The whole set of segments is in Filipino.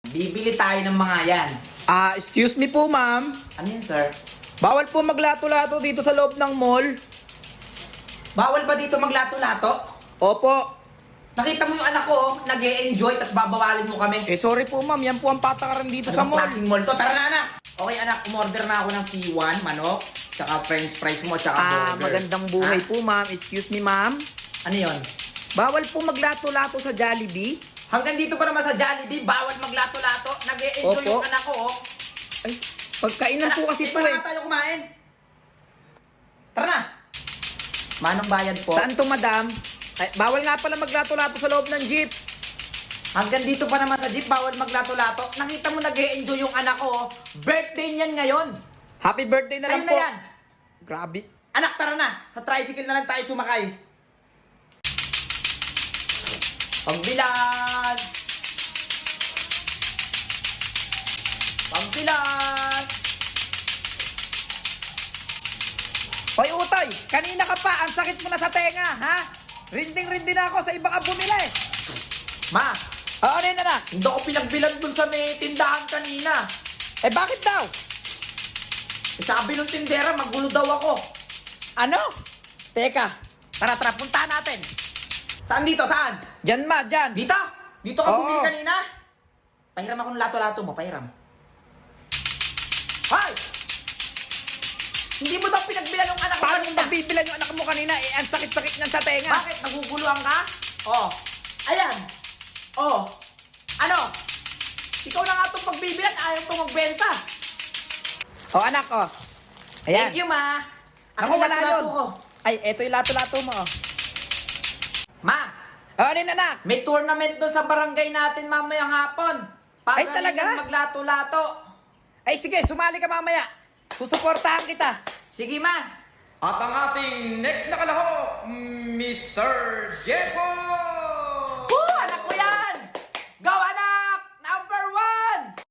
Bibili tayo ng mga yan. Excuse me po, ma'am. Ano yun, sir? Bawal po maglato-lato dito sa loob ng mall. Bawal ba dito maglato-lato? Opo. Nakita mo yung anak ko, oh, nag-e-enjoy, tas babawalin mo kami. Sorry po, ma'am. Yan po ang patakaran dito sa Anong mall. klaseng mall to? Tara na, anak! Okay, anak, umorder na ako ng C1, manok, tsaka french fries mo, tsaka burger. Magandang buhay Ha? po, ma'am. Excuse me, ma'am. Ano yun? Bawal po maglato-lato sa Jollibee. Hanggang dito pa naman sa Jollibee, bawal maglato-lato. Nag-e-enjoy Opo. yung anak ko, oh. Ay, pagkainan po kasi dito to na nga tayo kumain. Tara na! Manong bayad po. Saan to, madam? Ay, bawal nga pala maglato-lato sa loob ng jeep. Hanggang dito pa naman sa jeep, bawal maglato-lato. Nakita mo nag-e-enjoy yung anak ko, oh. Birthday niyan ngayon. Happy birthday na Sa'yo lang na po. yan. Grabe. Anak, tara na. Sa tricycle na lang tayo sumakay. Pagbilad! Pagbilad! Hoy, Utoy! Kanina ka pa. Ang sakit mo na sa tenga, ha? Rinding-rindi na ako sa iba ka bumili. Ma, Ano yun, anak? hindi ako pinagbilad dun sa may tindahan kanina. Bakit daw? Sabi nung tindera, magulo daw ako. Ano? Teka. Tara, puntahan natin. Saan dito? Saan? Diyan, ma, diyan. Dito? Dito ka Oo. bumili kanina? Pahiram ako ng lato-lato mo, pahiram. Hoy! Hindi mo daw pinagbilan yung anak ko Paano kanina. magbibilan yung anak mo kanina? Ang sakit-sakit niyan sa tenga. Bakit? Naguguluhan ka? Oh. Ayan. Oh. Ano? Ikaw na nga itong pagbibilan, ayaw itong magbenta. Anak, Ayan. Thank you, ma. Ako, Ang wala lato-lato yun. ko. Ay, eto yung lato-lato mo, Ma, Ano yun, anak? may tournament doon sa barangay natin mamayang hapon. Ay, talaga? Maglato-lato. Ay, sige, sumali ka mamaya. Susuportahan kita. Sige, ma. At ang ating next na kalahok, Mr. Jeffo! Woo! Anak ko yan! Go, anak! Number 1!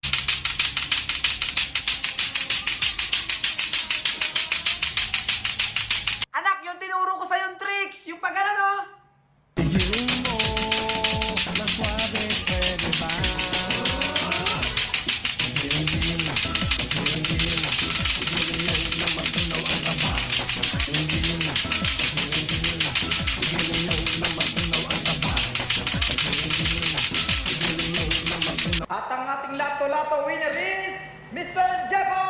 Anak, yung tinuro ko sa'yo yung tricks, yung pag ano, no? At ang ating lato-lato winner is Mr. Jeffo!